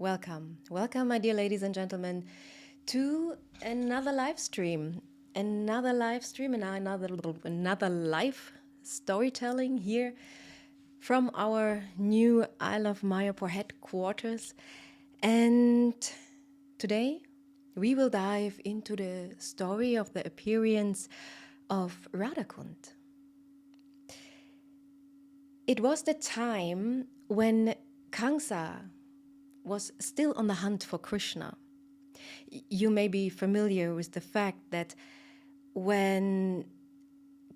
Welcome. Welcome, my dear ladies and gentlemen, to another live stream. Another live stream and another live storytelling here from our new Isle of Mayapur headquarters. And today we will dive into the story of the appearance of Radhakunda. It was the time when Kamsa was still on the hunt for Krishna. You may be familiar with the fact that when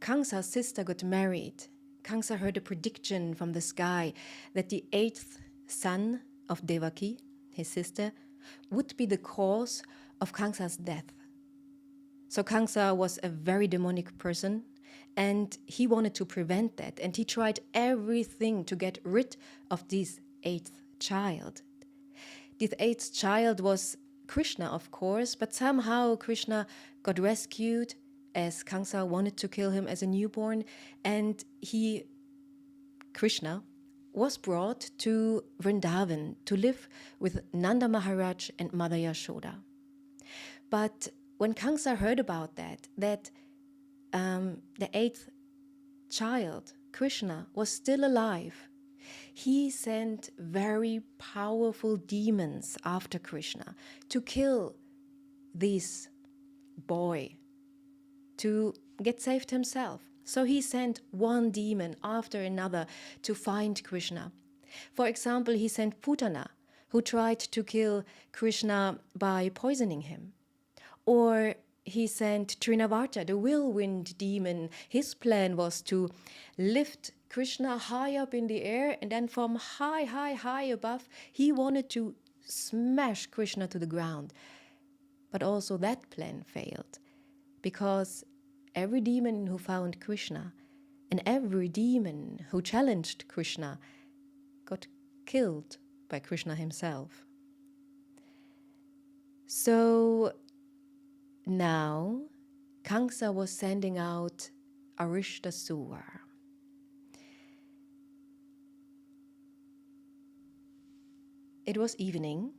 Kamsa's sister got married, Kamsa heard a prediction from the sky that the eighth son of Devaki, his sister, would be the cause of Kamsa's death. So Kamsa was a very demonic person, and he wanted to prevent that, and he tried everything to get rid of this eighth child. This eighth child was Krishna, of course, but somehow Krishna got rescued as Kamsa wanted to kill him as a newborn, and Krishna, was brought to Vrindavan to live with Nanda Maharaj and Mother Yashoda. But when Kamsa heard about that the eighth child, Krishna, was still alive, he sent very powerful demons after Krishna to kill this boy to get saved himself. So he sent one demon after another to find Krishna. For example, he sent Putana, who tried to kill Krishna by poisoning him. Or he sent Trinavarta, the whirlwind demon. His plan was to lift Krishna high up in the air, and then from high above, he wanted to smash Krishna to the ground. But also that plan failed, because every demon who found Krishna and every demon who challenged Krishna got killed by Krishna himself. So now Kamsa was sending out Arishtasura. It was evening.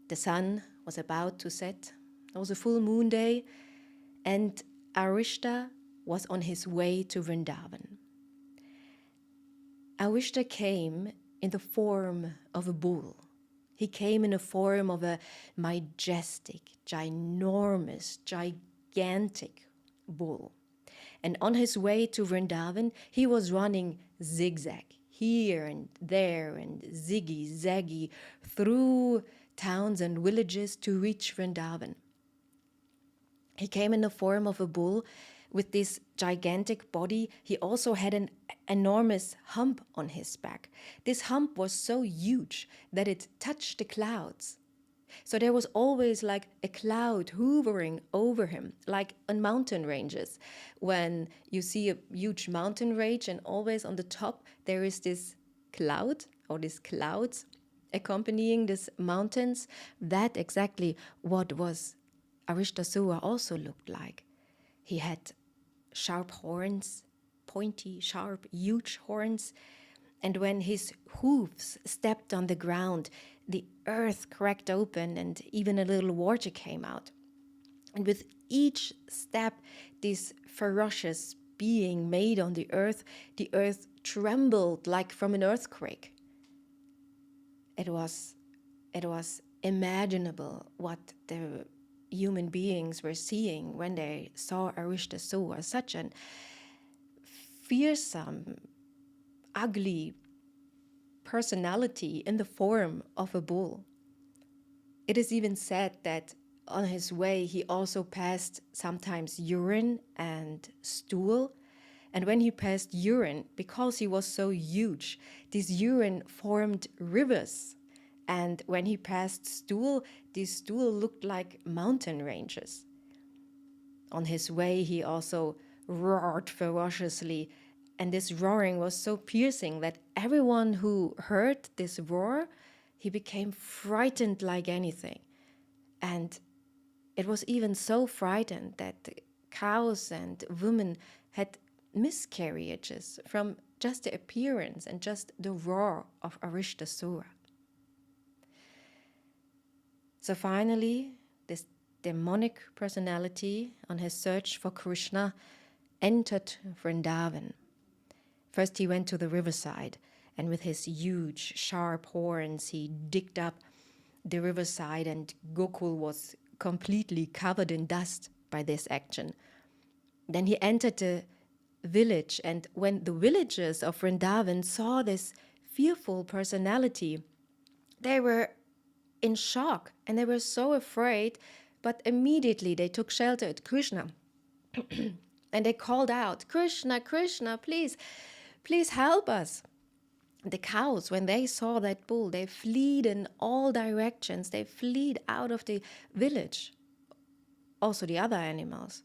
The sun was about to set. It was a full moon day, and Arishta was on his way to Vrindavan. Arishta came in the form of a bull. He came in the form of a majestic, ginormous, gigantic bull. And on his way to Vrindavan, he was running zigzag, here and there and ziggy-zaggy through towns and villages to reach Vrindavan. He came in the form of a bull with this gigantic body. He also had an enormous hump on his back. This hump was so huge that it touched the clouds. So there was always like a cloud hovering over him, like on mountain ranges. When you see a huge mountain range and always on the top there is this cloud or these clouds accompanying these mountains, that exactly what was Arishtasura also looked like. He had sharp horns, pointy, sharp, huge horns, and when his hooves stepped on the ground, the earth cracked open and even a little water came out. And with each step this ferocious being made on the earth trembled like from an earthquake. It was imaginable what the human beings were seeing when they saw Aristasura, such an fearsome, ugly personality in the form of a bull. It is even said that on his way he also passed sometimes urine and stool. And when he passed urine, because he was so huge, this urine formed rivers. And when he passed stool, this stool looked like mountain ranges. On his way, he also roared ferociously, and this roaring was so piercing that everyone who heard this roar, he became frightened like anything. And it was even so frightened that cows and women had miscarriages from just the appearance and just the roar of Aristasura. So finally, this demonic personality on his search for Krishna entered Vrindavan. First he went to the riverside, and with his huge, sharp horns he digged up the riverside, and Gokul was completely covered in dust by this action. Then he entered the village, and when the villagers of Vrindavan saw this fearful personality, they were in shock and they were so afraid, but immediately they took shelter at Krishna. And they called out, Krishna, Krishna, please, please help us. The cows, when they saw that bull, they fled in all directions. They fled out of the village. Also the other animals.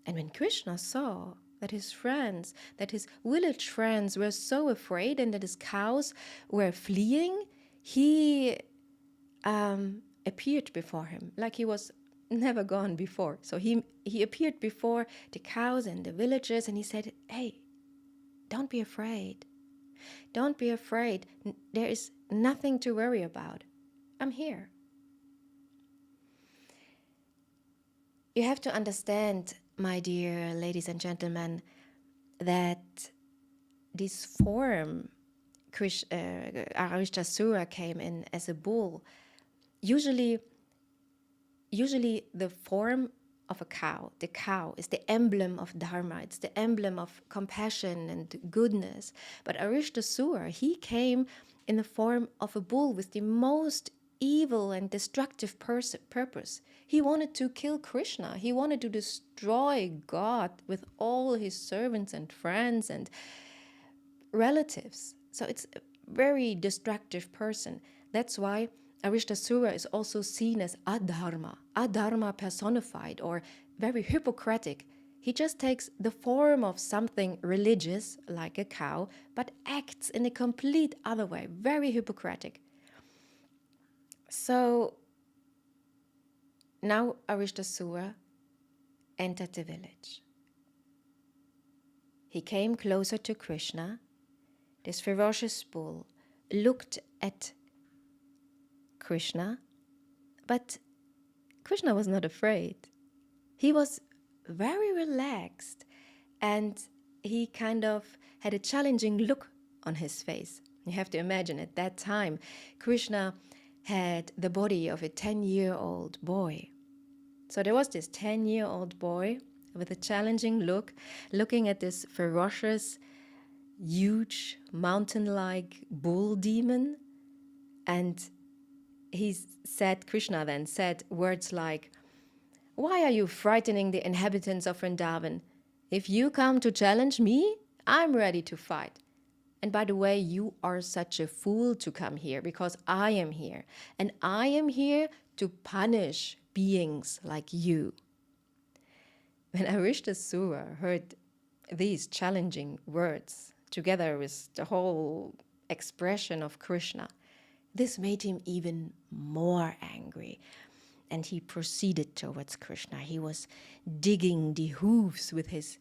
And when Krishna saw that his friends, that his village friends were so afraid and that his cows were fleeing, he appeared before him like he was never gone before. So he appeared before the cows and the villagers, and he said, hey, don't be afraid. Don't be afraid. There is nothing to worry about. I'm here. You have to understand, my dear ladies and gentlemen, that this form, Aristasura came in as a bull. Usually the form of a cow, the cow is the emblem of Dharma, it's the emblem of compassion and goodness. But Arishtasura, he came in the form of a bull with the most evil and destructive purpose. He wanted to kill Krishna. He wanted to destroy God with all his servants and friends and relatives. So it's a very destructive person. That's why Aristasura is also seen as adharma personified, or very hypocritic. He just takes the form of something religious, like a cow, but acts in a complete other way, very hypocritic. So now Aristasura entered the village. He came closer to Krishna. This ferocious bull looked at Krishna, but Krishna was not afraid. He was very relaxed, and he kind of had a challenging look on his face. You have to imagine, at that time, Krishna had the body of a 10-year-old boy. So there was this 10-year-old boy with a challenging look, looking at this ferocious, huge, mountain-like bull demon. And Krishna then said words like, "Why are you frightening the inhabitants of Vrindavan? If you come to challenge me, I'm ready to fight. And by the way, you are such a fool to come here, because I am here. And I am here to punish beings like you." When Arishtasura heard these challenging words, together with the whole expression of Krishna, this made him even more angry. And he proceeded towards Krishna. He was digging the hooves with his,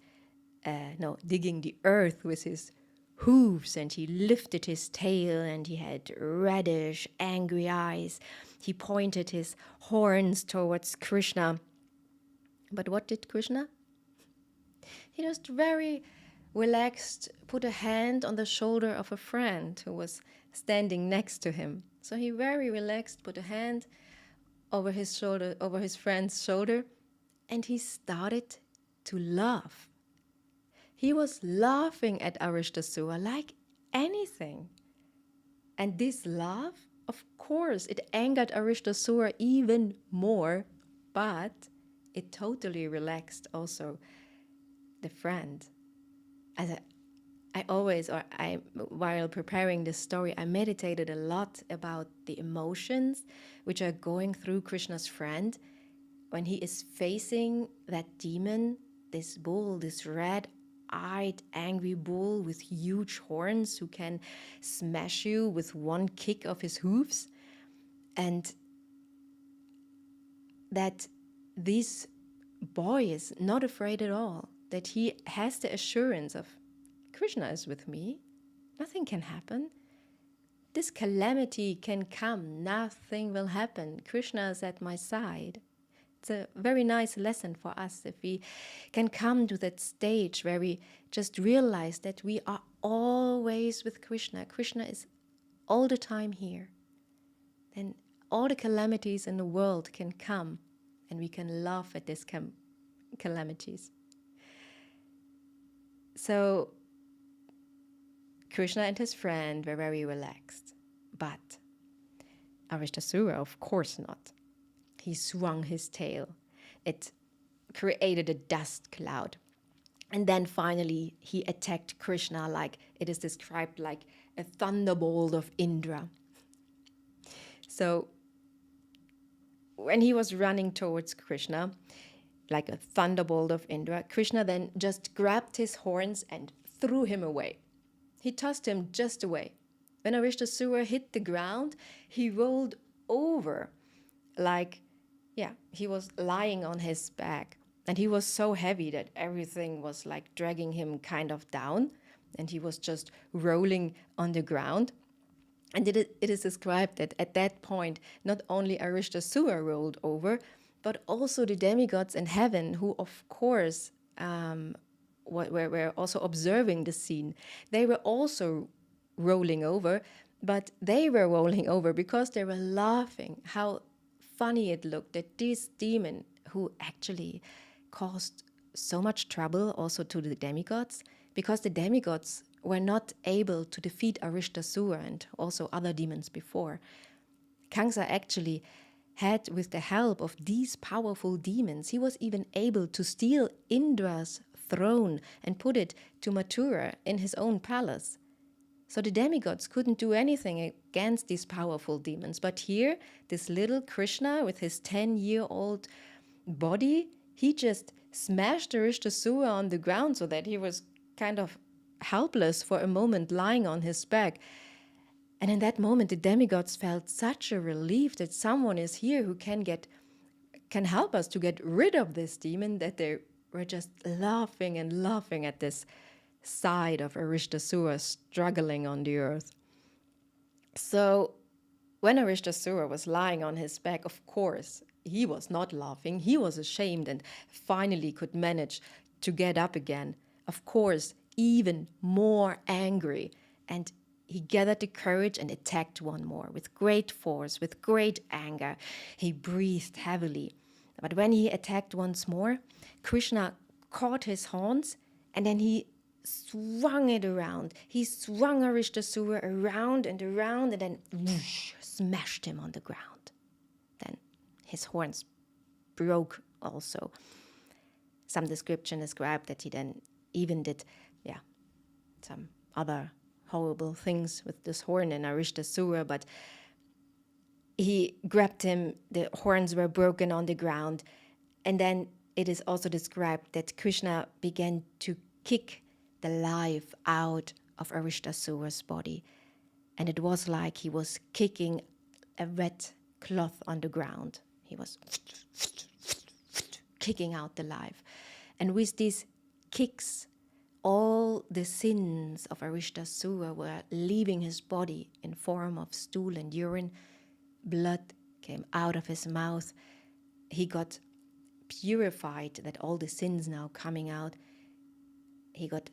digging the earth with his hooves, and he lifted his tail, and he had reddish, angry eyes. He pointed his horns towards Krishna. But what did Krishna? He just very relaxed, put a hand on the shoulder of a friend who was standing next to him. So he very relaxed, put a hand over his shoulder, over his friend's shoulder, and he started to laugh. He was laughing at Aristasura like anything. And this laugh, of course, it angered Aristasura even more, but it totally relaxed also the friend. While preparing this story, I meditated a lot about the emotions which are going through Krishna's friend when he is facing that demon, this bull, this red-eyed, angry bull with huge horns who can smash you with one kick of his hooves. And that this boy is not afraid at all, that he has the assurance of, Krishna is with me, nothing can happen. this calamity can come, nothing will happen. Krishna is at my side. It's a very nice lesson for us if we can come to that stage where we just realize that we are always with Krishna. Krishna is all the time here. Then all the calamities in the world can come and we can laugh at these calamities. So Krishna and his friend were very relaxed, but Aristasura, of course not. He swung his tail. It created a dust cloud. And then finally he attacked Krishna, like it is described like a thunderbolt of Indra. So when he was running towards Krishna, like a thunderbolt of Indra, Krishna then just grabbed his horns and threw him away. He tossed him just away. When Aristasura hit the ground, he rolled over like, he was lying on his back. And he was so heavy that everything was like dragging him kind of down. And he was just rolling on the ground. And it is described that at that point, not only Aristasura rolled over, but also the demigods in heaven, who of course were also observing the scene. They were also rolling over, but they were rolling over because they were laughing how funny it looked that this demon, who actually caused so much trouble also to the demigods, because the demigods were not able to defeat Aristasura and also other demons before. Kamsa actually had, with the help of these powerful demons, he was even able to steal Indra's throne and put it to Mathura in his own palace. So the demigods couldn't do anything against these powerful demons. But here, this little Krishna with his 10-year-old body, he just smashed Aristasura on the ground so that he was kind of helpless for a moment, lying on his back. And in that moment, the demigods felt such a relief that someone is here who can help us to get rid of this demon, that they were just laughing and laughing at this side of Aristasura struggling on the earth. So when Aristasura was lying on his back, of course, he was not laughing. He was ashamed and finally could manage to get up again. Of course, even more angry. And he gathered the courage and attacked one more with great force, with great anger. He breathed heavily. But when he attacked once more, Krishna caught his horns and then he swung it around. He swung Aristasura around and around and then whoosh, smashed him on the ground. Then his horns broke also. Some description described that he then even did some other horrible things with this horn in Aristasura, but he grabbed him, the horns were broken on the ground, and then it is also described that Krishna began to kick the life out of Aristasura's body. And it was like he was kicking a wet cloth on the ground. He was kicking out the life. And with these kicks, all the sins of Aristasura were leaving his body in form of stool and urine. Blood came out of his mouth. He got purified, that all the sins now coming out. He got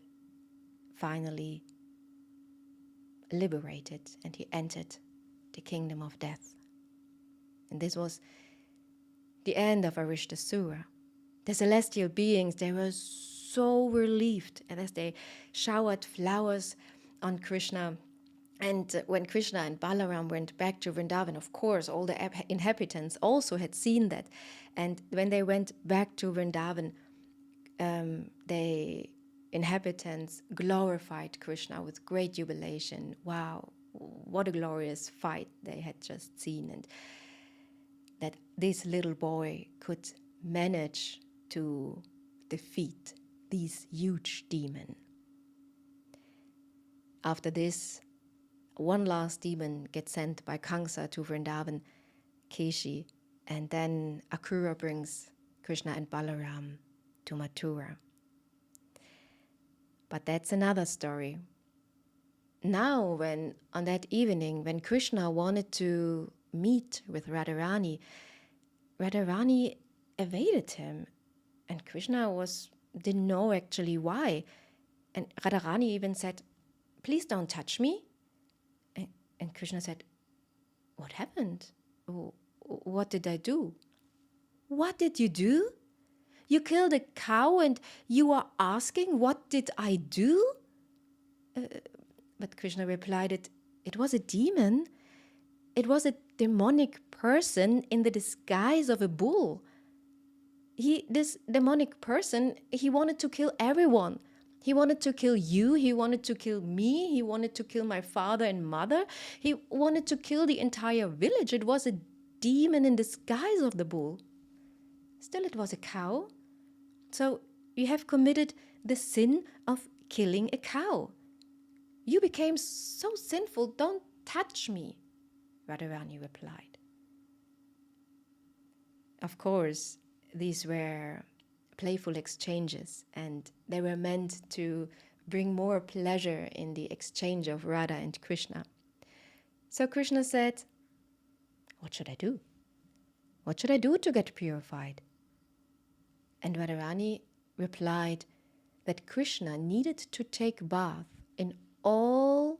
finally liberated and he entered the kingdom of death. And this was the end of Aristasura. The celestial beings, they were so relieved, and as they showered flowers on Krishna. And when Krishna and Balaram went back to Vrindavan, of course, all the inhabitants also had seen that. And when they went back to Vrindavan, the inhabitants glorified Krishna with great jubilation. Wow, what a glorious fight they had just seen. And that this little boy could manage to defeat these huge demon. After this, one last demon gets sent by Kamsa to Vrindavan, Keshi, and then Akrura brings Krishna and Balaram to Mathura. But that's another story. now, when on that evening, when Krishna wanted to meet with Radharani, Radharani evaded him, and Krishna didn't know actually why. And Radharani even said, "Please don't touch me." And Krishna said, "What happened? What did I do?" "What did you do? You killed a cow and you are asking, what did I do?" But Krishna replied, it was a demon. It was a demonic person in the disguise of a bull. This demonic person, he wanted to kill everyone. He wanted to kill you. He wanted to kill me. He wanted to kill my father and mother. He wanted to kill the entire village. It was a demon in disguise of the bull. Still, it was a cow. So you have committed the sin of killing a cow. You became so sinful, don't touch me, Radharani replied. Of course, these were playful exchanges, and they were meant to bring more pleasure in the exchange of Radha and Krishna. So Krishna said, "What should I do? What should I do to get purified?" And Radharani replied that Krishna needed to take bath in all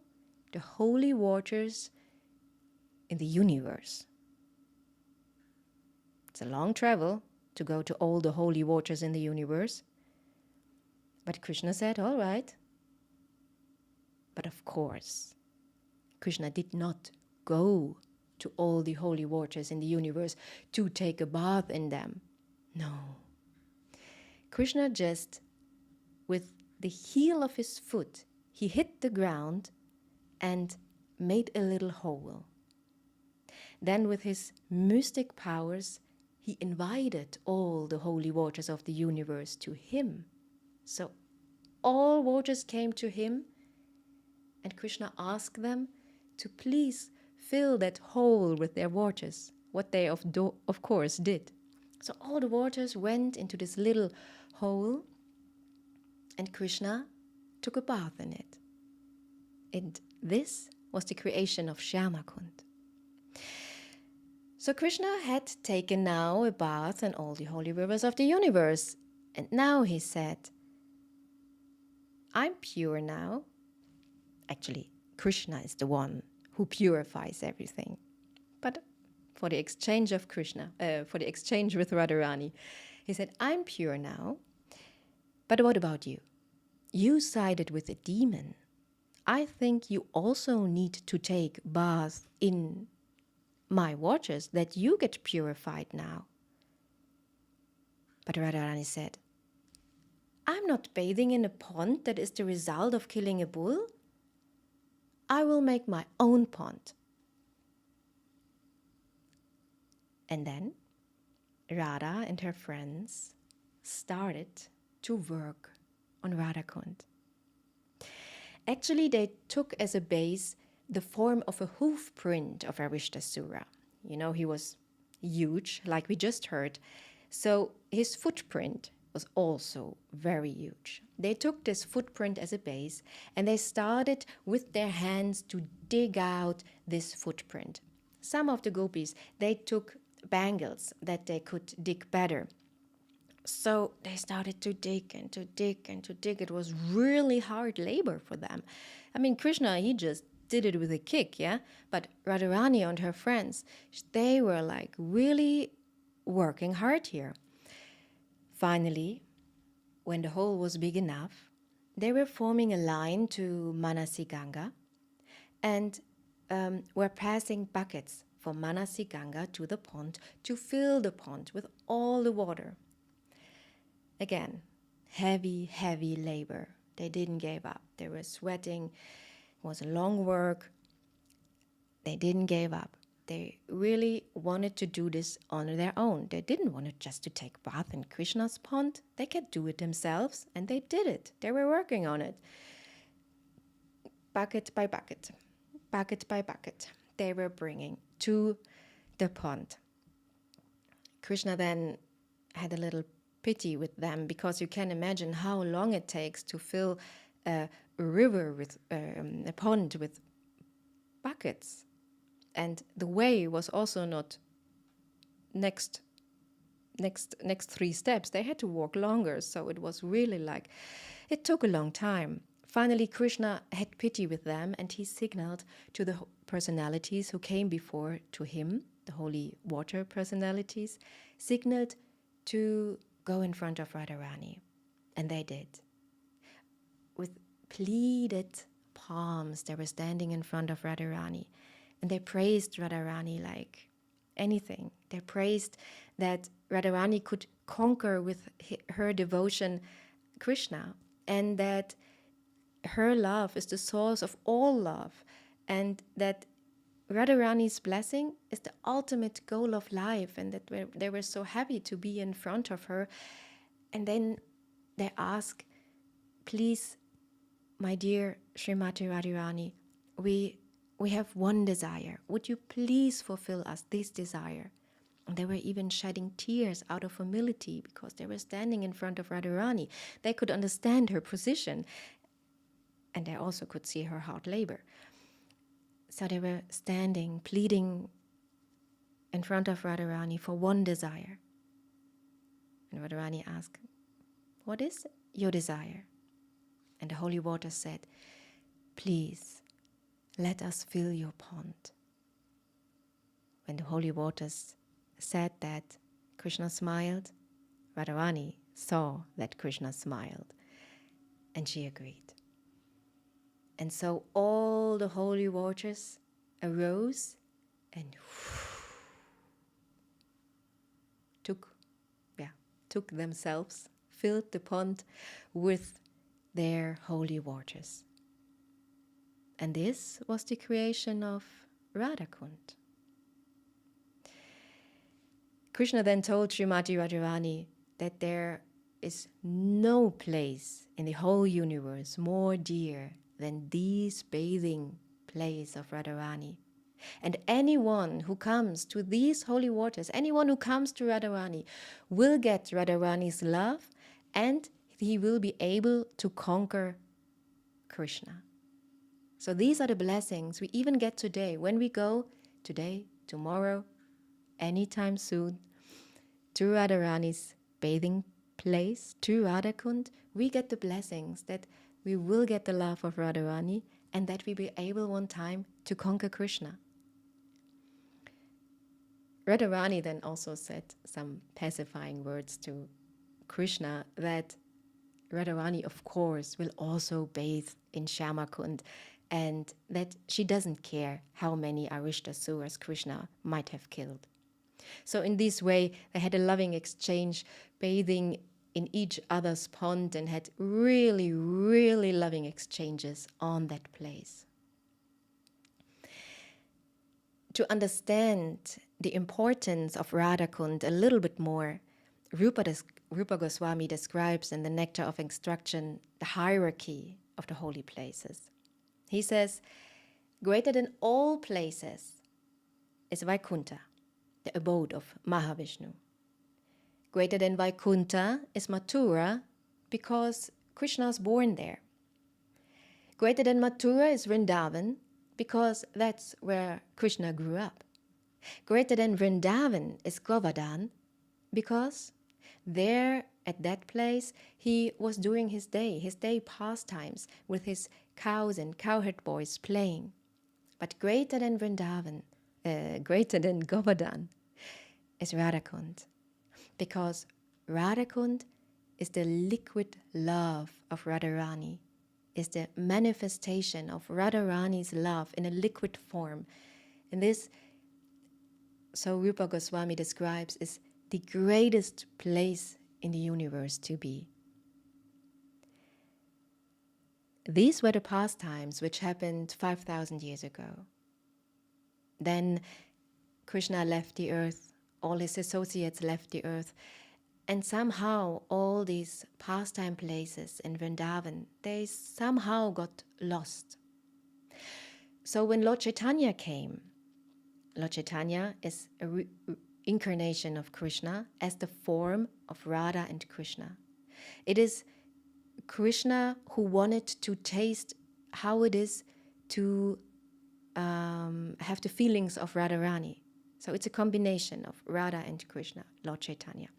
the holy waters in the universe. It's a long travel to go to all the holy waters in the universe. But Krishna said, all right. But of course, Krishna did not go to all the holy waters in the universe to take a bath in them. No. Krishna just, with the heel of his foot, he hit the ground and made a little hole. Then with his mystic powers, he invited all the holy waters of the universe to him. So all waters came to him, and Krishna asked them to please fill that hole with their waters, what they of course did. So all the waters went into this little hole, and Krishna took a bath in it. And this was the creation of Kund. So Krishna had taken now a bath in all the holy rivers of the universe. And now he said, I'm pure now. Actually, Krishna is the one who purifies everything. But for the exchange of for the exchange with Radharani, he said, I'm pure now. But what about you? You sided with a demon. I think you also need to take bath in my waters, that you get purified now. But Radharani said, I'm not bathing in a pond that is the result of killing a bull. I will make my own pond. And then Radha and her friends started to work on Radhakunda. Actually, they took as a base the form of a hoof print of Aristasura. You know, he was huge, like we just heard. So his footprint was also very huge. They took this footprint as a base, and they started with their hands to dig out this footprint. Some of the gopis, they took bangles that they could dig better. So they started to dig and to dig and to dig. It was really hard labor for them. I mean, Krishna, he just did it with a kick, yeah? But Radharani and her friends, they were like really working hard here. Finally, when the hole was big enough, they were forming a line to Manasi Ganga and were passing buckets from Manasi Ganga to the pond to fill the pond with all the water. Again, heavy, heavy labor. They didn't give up. They were sweating. It was a long work. They didn't give up. They really wanted to do this on their own. They didn't want to just to take bath in Krishna's pond. They could do it themselves, and they did it. They were working on it. Bucket by bucket, bucket by bucket, they were bringing to the pond. Krishna then had a little pity with them, because you can imagine how long it takes to fill a river with a pond with buckets, and the way was also not next 3 steps. They had to walk longer, so it was really like it took a long time. Finally, Krishna had pity with them, and he signaled to the personalities who came before to him, the holy water personalities, signaled to go in front of Radharani. And they did. With pleated palms, they were standing in front of Radharani. And they praised Radharani like anything. They praised that Radharani could conquer with her devotion Krishna, and that her love is the source of all love, and that Radharani's blessing is the ultimate goal of life, and that they were so happy to be in front of her. And then they ask, please, my dear Srimati Radharani, we have one desire. Would you please fulfill us this desire? And they were even shedding tears out of humility because they were standing in front of Radharani. They could understand her position, and they also could see her hard labor. So they were standing, pleading in front of Radharani for one desire. And Radharani asked, what is your desire? And the holy water said, please, let us fill your pond. When the holy waters said that, Krishna smiled. Radharani saw that Krishna smiled, and she agreed. And so all the holy waters arose and took themselves, filled the pond with their holy waters. And this was the creation of Radhakund. Krishna then told Srimati Radharani that there is no place in the whole universe more dear than this bathing place of Radharani. And anyone who comes to these holy waters, anyone who comes to Radharani, will get Radharani's love, and he will be able to conquer Krishna. So these are the blessings we even get today. When we go today, tomorrow, anytime soon, to Radharani's bathing place, to Radhakund, we get the blessings that we will get the love of Radharani, and that we be able one time to conquer Krishna. Radharani then also said some pacifying words to Krishna, that Radharani, of course, will also bathe in Shyam Kund, and that she doesn't care how many Aristasuras Krishna might have killed. So in this way, they had a loving exchange, bathing in each other's pond, and had really, really loving exchanges on that place. To understand the importance of Radhakund a little bit more, Rupa Goswami describes in the Nectar of Instruction the hierarchy of the holy places. He says, greater than all places is Vaikuntha, the abode of Mahavishnu. Greater than Vaikuntha is Mathura, because Krishna is born there. Greater than Mathura is Vrindavan, because that's where Krishna grew up. Greater than Vrindavan is Govardhan, because there at that place he was doing his day pastimes with his cows and cowherd boys playing. But greater than Vrindavan, greater than Govardhan is Radhakund, because Radhakund is the liquid love of Radharani, is the manifestation of Radharani's love in a liquid form. And this, so Rupa Goswami describes, is the greatest place in the universe to be. These were the pastimes which happened 5,000 years ago. Then Krishna left the earth, all his associates left the earth, and somehow all these pastime places in Vrindavan, they somehow got lost. So when Lord Chaitanya came, Lord Chaitanya is an incarnation of Krishna as the form of Radha and Krishna. It is Krishna who wanted to taste how it is to have the feelings of Radharani. So it's a combination of Radha and Krishna, Lord Chaitanya.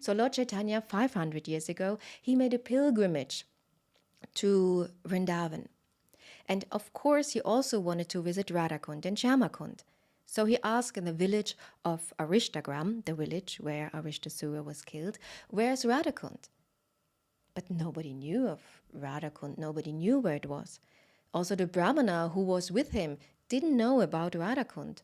So Lord Chaitanya, 500 years ago, he made a pilgrimage to Vrindavan. And of course, he also wanted to visit Radhakund and Kund. So he asked in the village of Arishtagram, the village where Aristasura was killed, where's Radhakund? But nobody knew of Radhakund, nobody knew where it was. Also the Brahmana who was with him didn't know about Radhakund.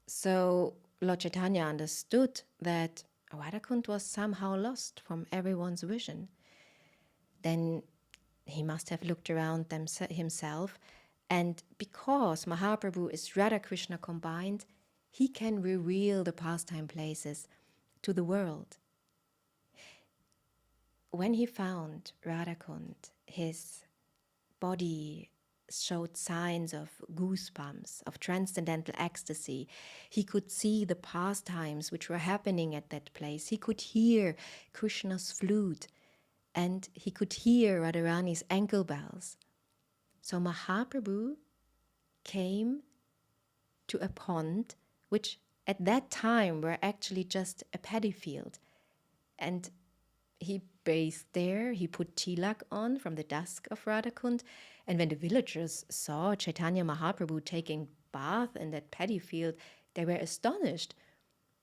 So Lord Chaitanya understood that Radhakund was somehow lost from everyone's vision. Then he must have looked around himself, and because Mahaprabhu is Radha Krishna combined, he can reveal the pastime places to the world. When he found Radhakund, his body showed signs of goosebumps, of transcendental ecstasy. He could see the pastimes which were happening at that place. He could hear Krishna's flute, and he could hear Radharani's ankle bells. So Mahaprabhu came to a pond which at that time were actually just a paddy field. And he bathed there, he put tilak on from the dusk of Radhakund, and when the villagers saw Chaitanya Mahaprabhu taking bath in that paddy field, they were astonished.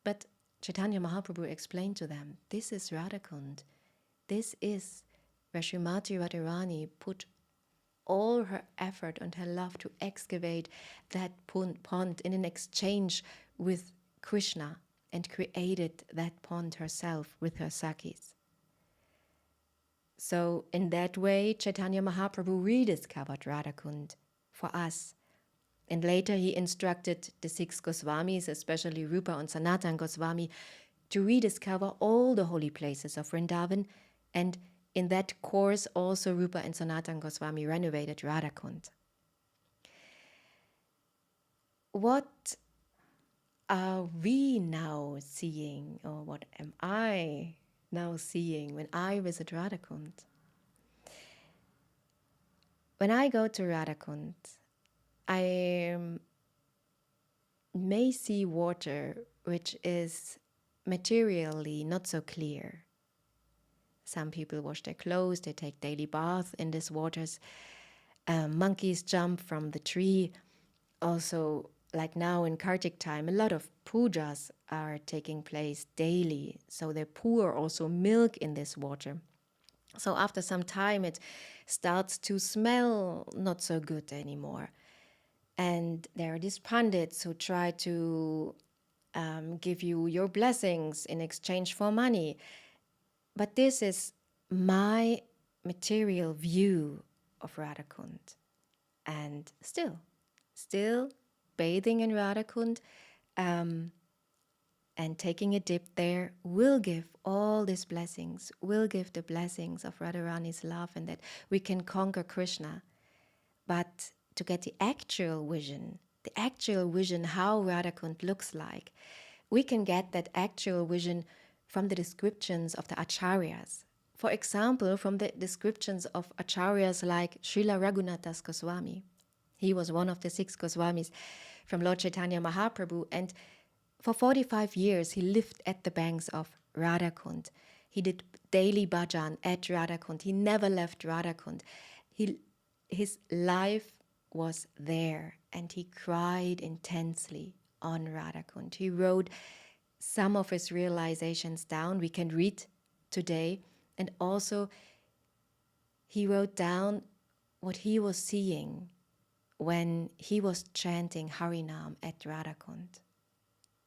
But Chaitanya Mahaprabhu explained to them, this is Radhakund. This is where Srimati Radharani put all her effort and her love to excavate that pond in an exchange with Krishna, and created that pond herself with her Sakhis. So in that way, Chaitanya Mahaprabhu rediscovered Radhakund for us. And later he instructed the 6 Goswamis, especially Rupa and Sanatana Goswami, to rediscover all the holy places of Vrindavan. And in that course, also Rupa and Sanatana Goswami renovated Radhakund. What are we now seeing, or what am I now seeing when I visit Radhakund? When I go to Radhakund, I may see water which is materially not so clear. Some people wash their clothes, they take daily baths in these waters. Monkeys jump from the tree. Also, like now in Kartik time, a lot of pujas are taking place daily. So they pour also milk in this water. So after some time, it starts to smell not so good anymore. And there are these pundits who try to give you your blessings in exchange for money. But this is my material view of Radhakund. And still bathing in Radhakund and taking a dip there will give all these blessings, will give the blessings of Radharani's love, and that we can conquer Krishna. But to get the actual vision how Radhakund looks like, we can get that actual vision from the descriptions of the acharyas. For example, from the descriptions of acharyas like Srila Raghunathas Goswami. He was one of the 6 Goswamis from Lord Chaitanya Mahaprabhu, and for 45 years he lived at the banks of Radhakund. He did daily bhajan at Radhakund. He never left Radhakund. His life was there, and he cried intensely on Radhakund. He wrote some of his realizations down. We can read today. And also he wrote down what he was seeing when he was chanting Harinam at Radhakund.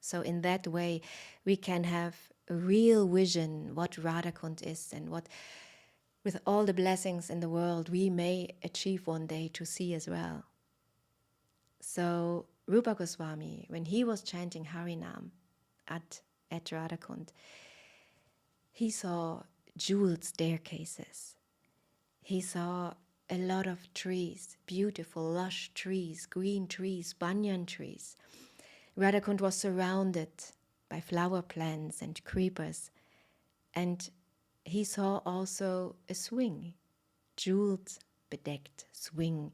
So in that way, we can have a real vision what Radhakund is, and what, with all the blessings in the world, we may achieve one day to see as well. So Rupa Goswami, when he was chanting Harinam at Radhakund, he saw jeweled staircases. He saw a lot of trees, beautiful, lush trees, green trees, banyan trees. Radhakund was surrounded by flower plants and creepers. And he saw also a swing, jeweled, bedecked swing,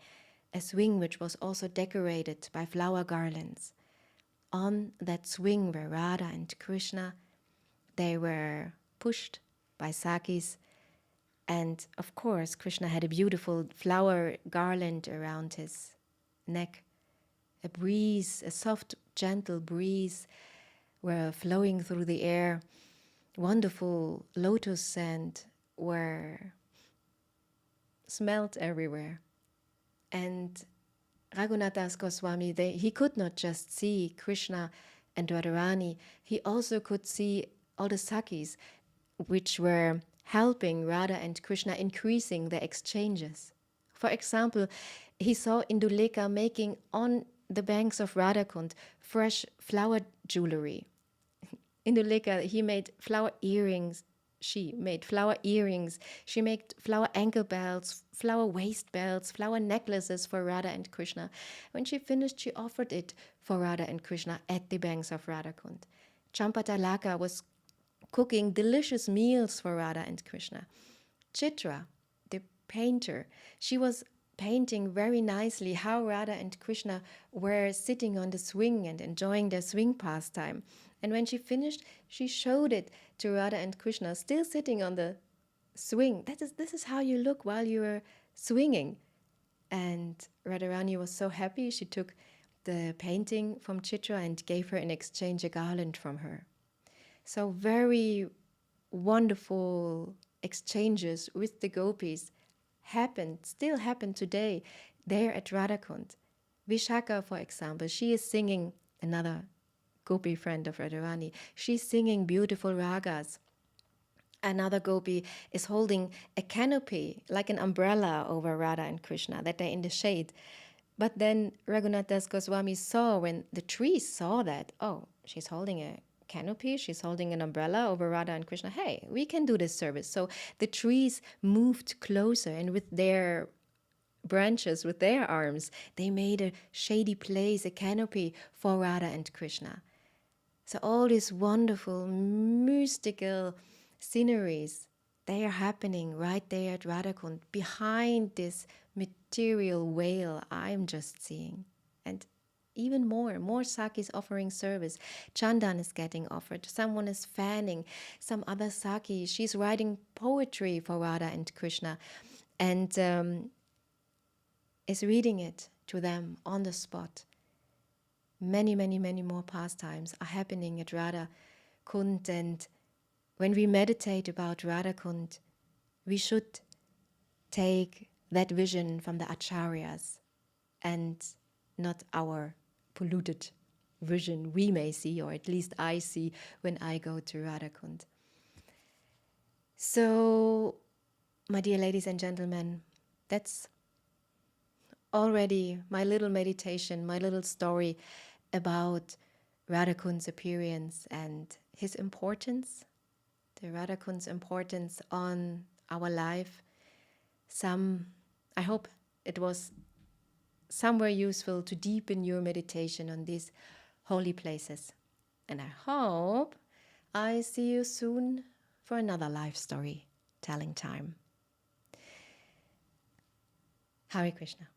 a swing which was also decorated by flower garlands. On that swing were Radha and Krishna. They were pushed by Sakis, and of course Krishna had a beautiful flower garland around his neck. A breeze, a soft, gentle breeze were flowing through the air. Wonderful lotus scent were smelled everywhere. And Raghunath Das Goswami, he could not just see Krishna and Radharani, he also could see all the Sakis, which were helping Radha and Krishna increasing their exchanges. For example, he saw Indulekha making on the banks of Radhakund fresh flower jewelry. Indulekha, he made flower earrings. She made flower earrings. She made flower ankle belts, flower waist belts, flower necklaces for Radha and Krishna. When she finished, she offered it for Radha and Krishna at the banks of Radhakund. Champatalaka was cooking delicious meals for Radha and Krishna. Chitra, the painter, she was painting very nicely how Radha and Krishna were sitting on the swing and enjoying their swing pastime. And when she finished, she showed it to Radha and Krishna, still sitting on the swing. This is how you look while you are swinging. And Radharani was so happy, she took the painting from Chitra and gave her in exchange a garland from her. So very wonderful exchanges with the gopis still happen today there at Radhakund. Vishaka, for example, she is singing, another gopi friend of Radharani, she's singing beautiful ragas. Another gopi is holding a canopy, like an umbrella over Radha and Krishna, that they're in the shade. But then Raghunath Das Goswami saw, when the trees saw that, oh, she's holding a canopy, she's holding an umbrella over Radha and Krishna, hey, we can do this service. So the trees moved closer, and with their branches, with their arms, they made a shady place, a canopy for Radha and Krishna. So all these wonderful, mystical sceneries, they are happening right there at Radhakund, behind this material veil I'm just seeing. And even more Sakis offering service. Chandan is getting offered. Someone is fanning. Some other Saki, she's writing poetry for Radha and Krishna and is reading it to them on the spot. Many more pastimes are happening at Radha Kund, and when we meditate about Radha Kund, we should take that vision from the acharyas and not our polluted vision we may see, or at least I see when I go to Radhakund. So, my dear ladies and gentlemen, that's already my little meditation, my little story about Radhakund's appearance and his importance, the Radhakund's importance on our life. I hope it was somewhere useful to deepen your meditation on these holy places. And I hope I see you soon for another life story telling time. Hare Krishna.